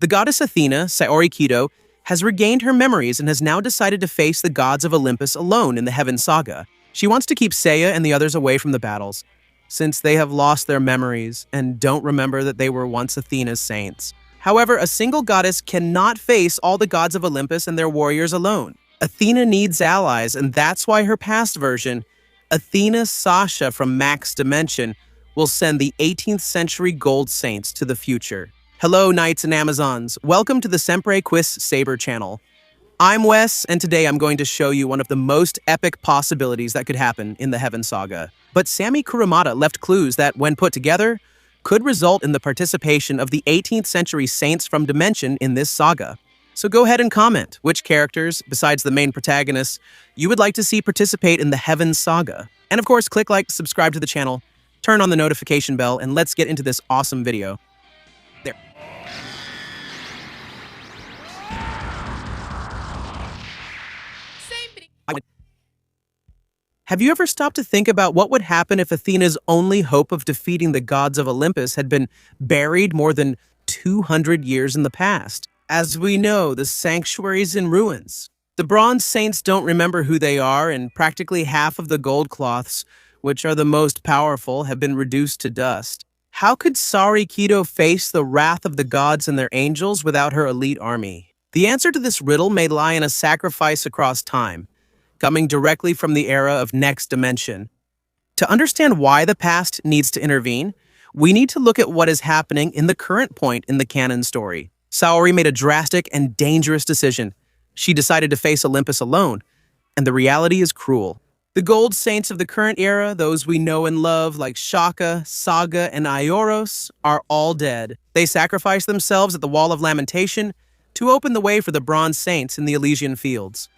The goddess Athena, Saori Kido, has regained her memories and has now decided to face the gods of Olympus alone in the Heaven Saga. She wants to keep Seiya and the others away from the battles, since they have lost their memories and don't remember that they were once Athena's saints. However, a single goddess cannot face all the gods of Olympus and their warriors alone. Athena needs allies, and that's why her past version, Athena Sasha from Max Dimension, will send the 18th century gold saints to the future. Hello, knights and amazons. Welcome to the Sempre Quis Saber channel. I'm Wes, and today I'm going to show you one of the most epic possibilities that could happen in the Heaven Saga. But Sami Kurumada left clues that, when put together, could result in the participation of the 18th century saints from Dimension in this saga. So go ahead and comment which characters, besides the main protagonists, you would like to see participate in the Heaven Saga. And of course, click like, subscribe to the channel, turn on the notification bell, and let's get into this awesome video. There. Have you ever stopped to think about what would happen if Athena's only hope of defeating the gods of Olympus had been buried more than 200 years in the past? As we know, the sanctuary's in ruins. The bronze saints don't remember who they are, and practically half of the gold cloths, which are the most powerful, have been reduced to dust. How could Saori Kido face the wrath of the gods and their angels without her elite army? The answer to this riddle may lie in a sacrifice across time, coming directly from the era of Next Dimension. To understand why the past needs to intervene, we need to look at what is happening in the current point in the canon story. Saori made a drastic and dangerous decision. She decided to face Olympus alone, and the reality is cruel. The gold saints of the current era, those we know and love like Shaka, Saga, and Ioros, are all dead. They sacrificed themselves at the Wall of Lamentation to open the way for the bronze saints in the Elysian Fields.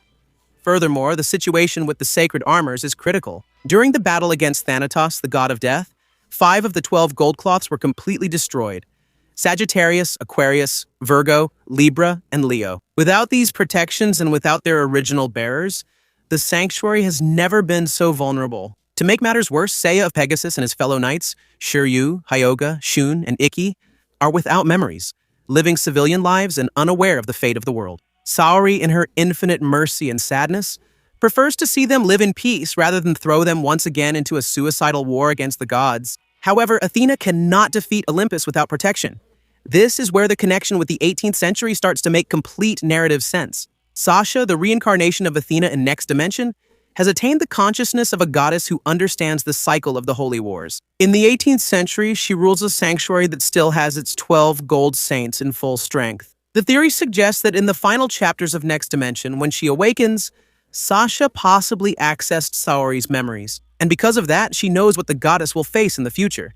Furthermore, the situation with the sacred armors is critical. During the battle against Thanatos, the god of death, 5 of the 12 gold cloths were completely destroyed: Sagittarius, Aquarius, Virgo, Libra, and Leo. Without these protections and without their original bearers, the sanctuary has never been so vulnerable. To make matters worse, Seiya of Pegasus and his fellow knights, Shiryu, Hyoga, Shun, and Ikki, are without memories, living civilian lives and unaware of the fate of the world. Saori, in her infinite mercy and sadness, prefers to see them live in peace rather than throw them once again into a suicidal war against the gods. However, Athena cannot defeat Olympus without protection. This is where the connection with the 18th century starts to make complete narrative sense. Sasha, the reincarnation of Athena in Next Dimension, has attained the consciousness of a goddess who understands the cycle of the holy wars. In the 18th century, she rules a sanctuary that still has its 12 gold saints in full strength. The theory suggests that in the final chapters of Next Dimension, when she awakens, Sasha possibly accessed Saori's memories, and because of that, she knows what the goddess will face in the future.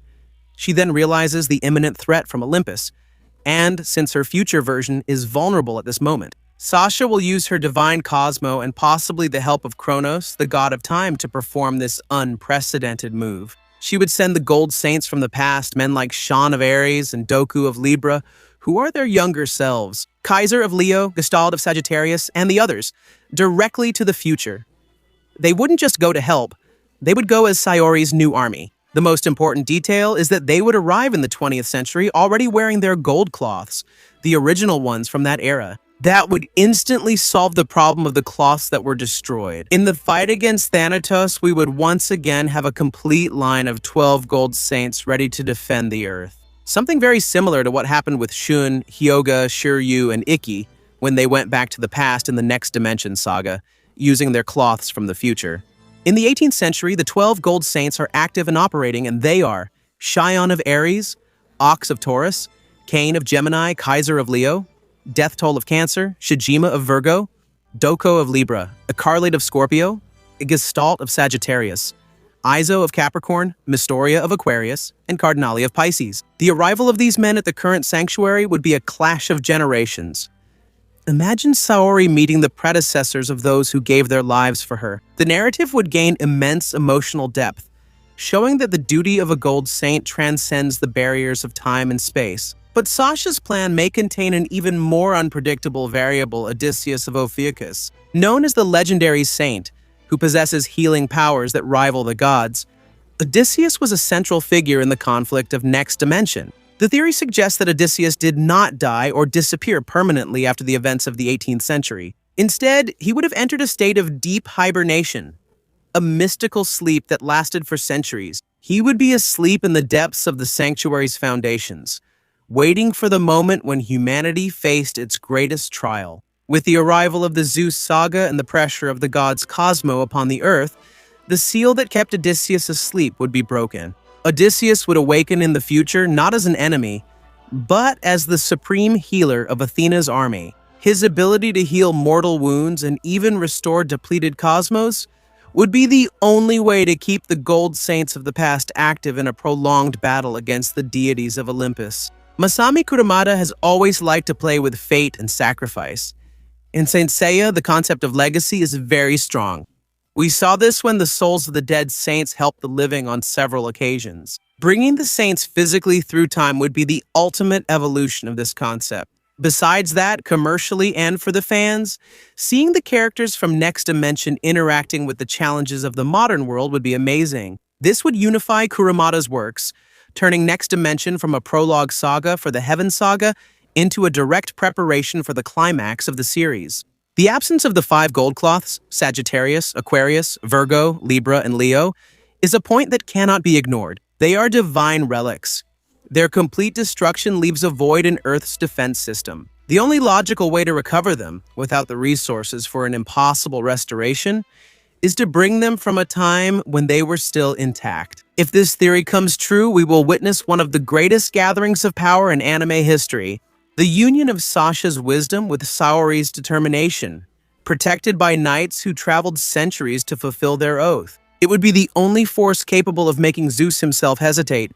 She then realizes the imminent threat from Olympus, and since her future version is vulnerable at this moment, Sasha will use her divine Cosmo and possibly the help of Kronos, the god of time, to perform this unprecedented move. She would send the gold saints from the past, men like Shan of Aries and Doku of Libra, who are their younger selves, Kaiser of Leo, Gestalt of Sagittarius, and the others, directly to the future. They wouldn't just go to help, they would go as Saori's new army. The most important detail is that they would arrive in the 20th century already wearing their gold cloths, the original ones from that era. That would instantly solve the problem of the cloths that were destroyed. In the fight against Thanatos, we would once again have a complete line of 12 gold saints ready to defend the Earth. Something very similar to what happened with Shun, Hyoga, Shiryu, and Ikki when they went back to the past in the Next Dimension saga, using their cloths from the future. In the 18th century, the 12 gold saints are active and operating, and they are Shion of Aries, Ox of Taurus, Cain of Gemini, Kaiser of Leo, Death Toll of Cancer, Shijima of Virgo, Doko of Libra, Acarlate of Scorpio, Gestalt of Sagittarius, Izo of Capricorn, Mystoria of Aquarius, and Cardinali of Pisces. The arrival of these men at the current sanctuary would be a clash of generations. Imagine Saori meeting the predecessors of those who gave their lives for her. The narrative would gain immense emotional depth, showing that the duty of a gold saint transcends the barriers of time and space. But Sasha's plan may contain an even more unpredictable variable, Odysseus of Ophiuchus. Known as the legendary saint, who possesses healing powers that rival the gods, Odysseus was a central figure in the conflict of Next Dimension. The theory suggests that Odysseus did not die or disappear permanently after the events of the 18th century. Instead, he would have entered a state of deep hibernation, a mystical sleep that lasted for centuries. He would be asleep in the depths of the sanctuary's foundations, waiting for the moment when humanity faced its greatest trial. With the arrival of the Zeus Saga and the pressure of the gods Cosmo upon the earth, the seal that kept Odysseus asleep would be broken. Odysseus would awaken in the future not as an enemy, but as the supreme healer of Athena's army. His ability to heal mortal wounds and even restore depleted cosmos would be the only way to keep the gold saints of the past active in a prolonged battle against the deities of Olympus. Masami Kurumada has always liked to play with fate and sacrifice. In Saint Seiya, the concept of legacy is very strong. We saw this when the souls of the dead saints helped the living on several occasions. Bringing the saints physically through time would be the ultimate evolution of this concept. Besides that, commercially and for the fans, seeing the characters from Next Dimension interacting with the challenges of the modern world would be amazing. This would unify Kurumada's works, turning Next Dimension from a prologue saga for the Heaven Saga into a direct preparation for the climax of the series. The absence of the five gold cloths, Sagittarius, Aquarius, Virgo, Libra, and Leo, is a point that cannot be ignored. They are divine relics. Their complete destruction leaves a void in Earth's defense system. The only logical way to recover them, without the resources for an impossible restoration, is to bring them from a time when they were still intact. If this theory comes true, we will witness one of the greatest gatherings of power in anime history, the union of Sasha's wisdom with Saori's determination, protected by knights who traveled centuries to fulfill their oath. It would be the only force capable of making Zeus himself hesitate.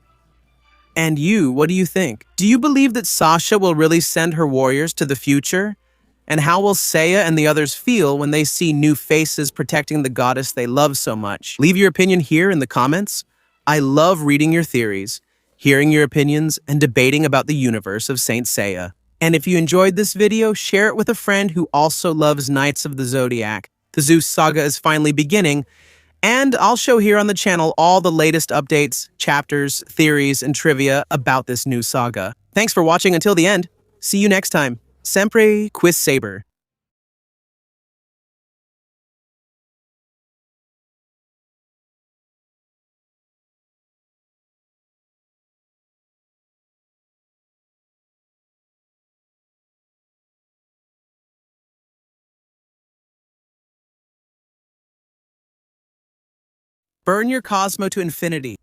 And you, what do you think? Do you believe that Sasha will really send her warriors to the future? And how will Seiya and the others feel when they see new faces protecting the goddess they love so much? Leave your opinion here in the comments. I love reading your theories, hearing your opinions, and debating about the universe of Saint Seiya. And if you enjoyed this video, share it with a friend who also loves Knights of the Zodiac. The Zeus Saga is finally beginning, and I'll show here on the channel all the latest updates, chapters, theories, and trivia about this new saga. Thanks for watching until the end. See you next time. Sempre Quis Saber. Burn your Cosmo to infinity.